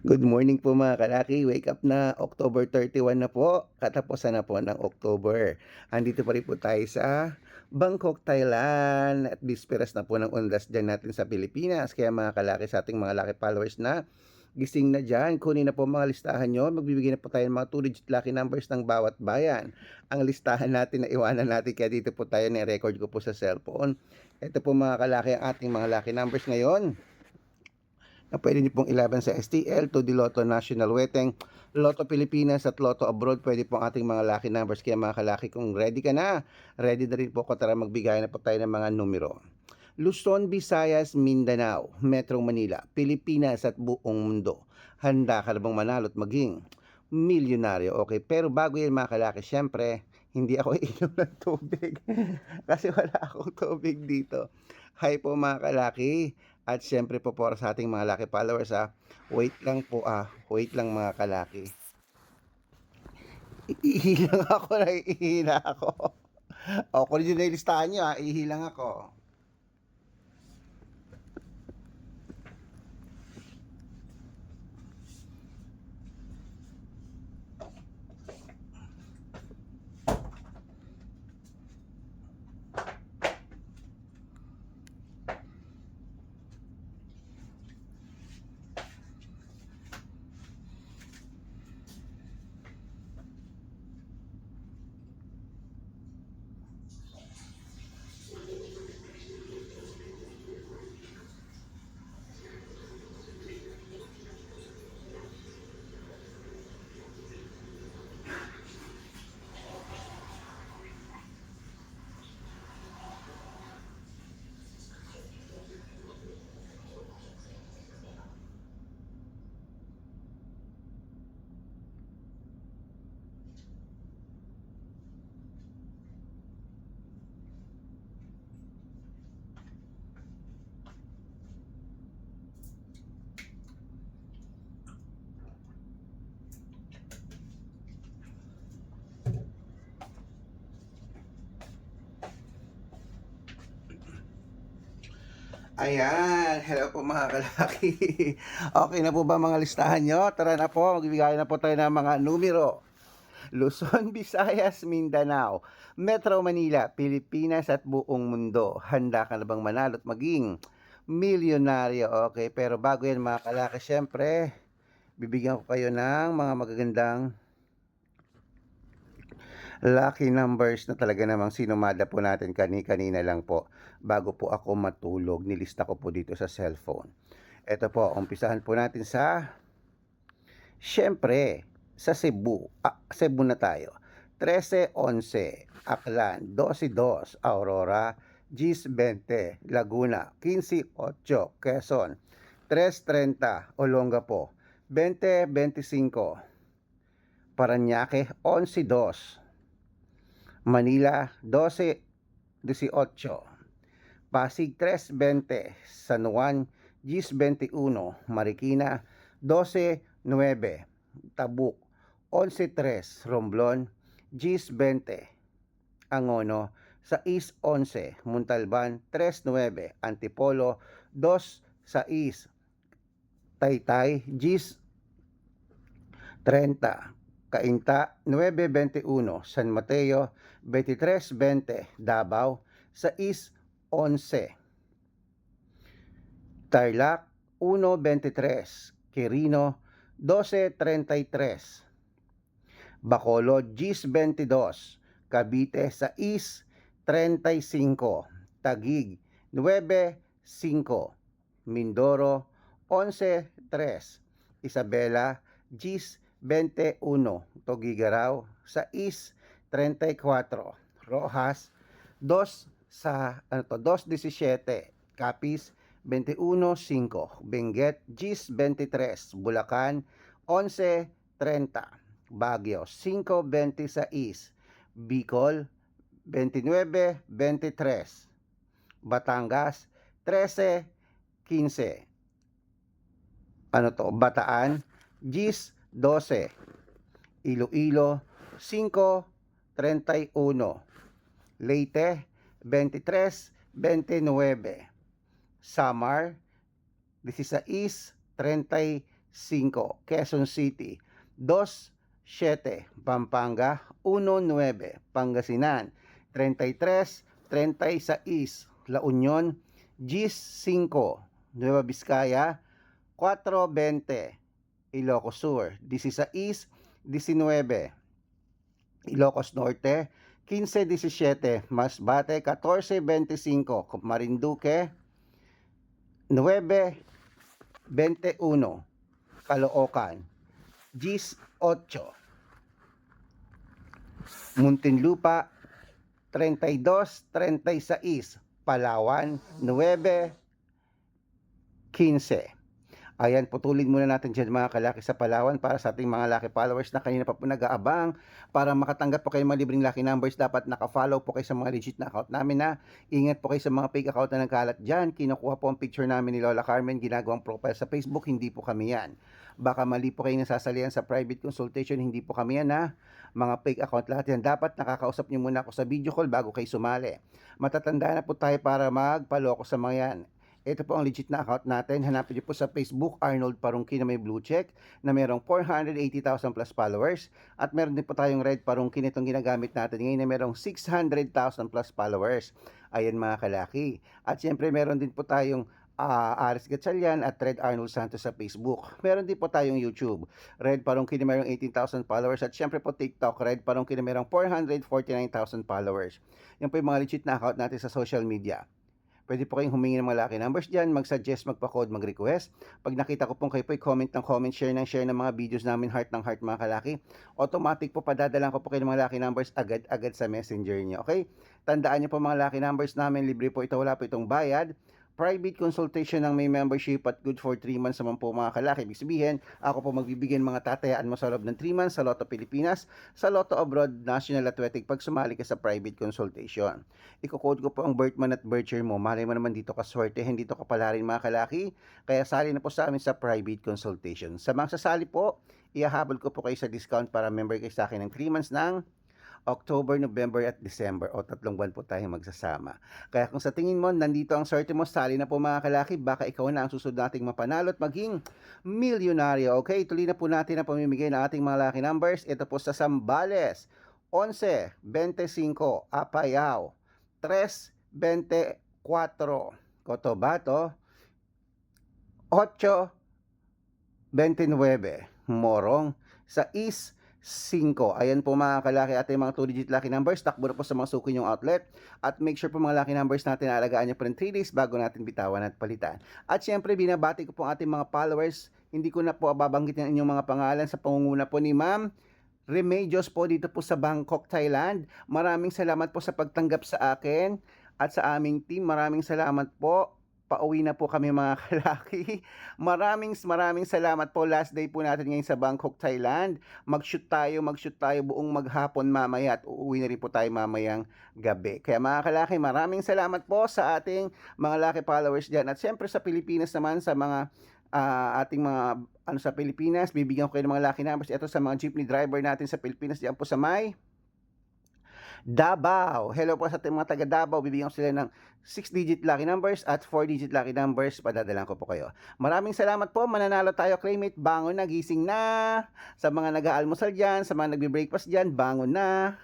Good morning po mga kalaki, wake up na, October 31 na po, katapusan na po ng October. Andito pa rin po tayo sa Bangkok, Thailand at bisperas na po ng undas dyan natin sa Pilipinas. Kaya mga kalaki sa ating mga laki followers na gising na dyan, kunin na po mga listahan nyo, magbibigay na po tayo ng mga 2-digit lucky numbers ng bawat bayan. Ang listahan natin na iwanan natin, kaya dito po tayo na-record ko po sa cellphone. Ito po mga kalaki ang ating mga lucky numbers ngayon na pwede niyo pong ilaban sa STL, 2D Lotto, National Weteng, Lotto Pilipinas at Lotto Abroad. Pwede pong ating mga lucky numbers. Kaya mga kalaki, kung ready ka na, ready na rin po ko. Tara magbigay na po tayo ng mga numero. Luzon, Visayas, Mindanao, Metro Manila, Pilipinas at buong mundo. Handa ka na bang manalo at maging milyonaryo? Okay, pero bago yan mga kalaki, syempre, hindi ako iinom ng tubig kasi wala akong tubig dito. Hi po mga kalaki. At syempre po para sa ating mga lucky followers wait lang po wait lang mga kalaki. Ihilang ako, naiihina ako. O, kung yun na yung listahan nyo ihilang ako. Ayan, hello po mga kalaki. Okay na po ba mga listahan nyo? Tara na po, magbibigay na po tayo ng mga numero. Luzon, Visayas, Mindanao, Metro Manila, Pilipinas at buong mundo. Handa ka na bang manalo at maging milyonaryo? Okay, pero bago yan mga kalaki, syempre, bibigyan ko kayo ng mga magagandang lucky numbers na talaga namang sinumada po natin kanina lang po. Bago po ako matulog, nilista ko po dito sa cellphone. Ito po, umpisahan po natin syempre, sa Cebu. Cebu na tayo. 13-11, Aklan, 12-2, Aurora, 10-20, Laguna, 15-8, Quezon, 3-30, Olongapo, 20-25, Parañaque, 11-2, Manila, 12-18, Pasig, 3-20, San Juan, 10-21, Marikina, 12-9, Tabuk, 11-3, Romblon, 10-20, Angono, 6-11, Montalban, 3-9, Antipolo, 2-6, Taytay, 10-30, Cainta, 9-21, San Mateo, 23-20, Davao, 6-11, Tarlac, 1-23, Quirino, 12-33, Bacolod, 10-22, Cavite, 6-35, Taguig, 9-5, Mindoro, 11-3, Isabela, 10-21, Tugigaraw, 6-34, Rojas, 2-17, Capiz, 21-5, Benguet, 10-23, Bulacan, 11-30, Baguio, 5-26, Bicol, 29-23, Batangas, 13-15, Bataan, 10-12, Iloilo, 5-31, Leyte, 23-29, Samar, 16-36, Quezon City, 27, Pampanga, 19, Pangasinan, 33, 36, La Union, 5, Nueva Vizcaya, 420, Ilocos Sur, 16, 19, Ilocos Norte, 15-17, Masbate, 14-25, Marinduque, 9-21, Caloocan, 18, Muntinlupa, 32-36, Palawan, 9-15. Ayan, putulin muna natin dyan mga kalaki sa Palawan para sa ating mga lucky followers na kanina pa po nag-aabang. Para makatanggap po kayo ng mga libreng lucky numbers, dapat naka-follow po kayo sa mga legit na account namin na. Ingat po kayo sa mga fake account na nagkalat dyan. Kinukuha po ang picture namin ni Lola Carmen, ginagawang profile sa Facebook, hindi po kami yan. Baka mali po kayo nasasalihan sa private consultation, hindi po kami yan ha. Mga fake account lahat yan. Dapat nakakausap nyo muna ako sa video call bago kayo sumali. Matatanda na po tayo para magpaloko sa mga yan. Ito po ang legit na account natin. Hanapin niyo po sa Facebook, Arnold Parungki na may blue check na merong 480,000 plus followers. At meron din po tayong Red Parungki itong ginagamit natin ngayon na merong 600,000 plus followers. Ayan mga kalaki. At siyempre meron din po tayong Aris Gatchalian at Red Arnold Santos sa Facebook. Meron din po tayong YouTube, Red Parungki na merong 18,000 followers. At siyempre po TikTok, Red Parungki na merong 449,000 followers. Yan po yung mga legit na account natin sa social media. Pwede po kayong humingi ng mga lucky numbers dyan, mag-suggest, magpa-code, mag-request. Pag nakita ko pong kayo po, comment ng comment, share ng mga videos namin, heart ng heart mga kalaki. Automatic po padadalan ko po kayo ng mga lucky numbers agad-agad sa messenger niyo. Okay? Tandaan niyo po mga lucky numbers namin, libre po ito, wala po itong bayad. Private consultation ng may membership at good for 3 months naman po mga kalaki. Ibig sabihin, ako po magbibigyan mga tatayaan mo sa loob ng 3 months sa Lotto Pilipinas, sa Lotto Abroad, National Athletic pag sumali ka sa private consultation. Iko-code ko po ang birth month at birth year mo. Malay mo naman dito ka swerte, hindi dito ka pala rin mga kalaki. Kaya sali na po sa amin sa private consultation. Sa mga sasali po, ihahabol ko po kayo sa discount para member kayo sa akin ng 3 months ng October, November at December o 3 buwan po tayong magsasama. Kaya kung sa tingin mo, nandito ang swerte mo, sali na po mga kalaki, baka ikaw na ang susunod nating mapanalo at maging milyonaryo. Okay, tuloy na po natin ang pamimigay ng ating mga lucky numbers. Ito po sa Zambales, 11, 25, Apayao, 3, 24, Cotabato, 8, 29, Morong, sa East 5. Ayan po mga kalaki ating mga 2-digit lucky numbers. Takbo na po sa mga suki nyong outlet. At make sure po mga lucky numbers natin na alagaan nyo po ng 3 days bago natin bitawan at palitan. At syempre binabati ko po ang ating mga followers. Hindi ko na po babanggit ang inyong mga pangalan sa pangunguna po ni Ma'am Remedios po dito po sa Bangkok, Thailand. Maraming salamat po sa pagtanggap sa akin at sa aming team. Maraming salamat po. Pauwi na po kami mga kalaki. Maraming salamat po. Last day po natin ngayon sa Bangkok, Thailand. Mag-shoot tayo buong maghapon mamaya at uuwi na rin po tayo mamayang gabi. Kaya mga kalaki, maraming salamat po sa ating mga lucky followers dyan. At siyempre sa Pilipinas naman, sa mga ating mga sa Pilipinas, bibigyan ko kayo ng mga lucky numbers. Ito sa mga jeepney driver natin sa Pilipinas, diyan po sa may Davao. Hello po sa ating mga taga Davao. Bibigyan ko sila ng 6-digit lucky numbers at 4-digit lucky numbers. Padadalan ko po kayo. Maraming salamat po. Mananalo tayo, claimate. Bangon na, gising na. Sa mga nag-aalmusal dyan, sa mga nagbe-breakfast dyan, bangon na.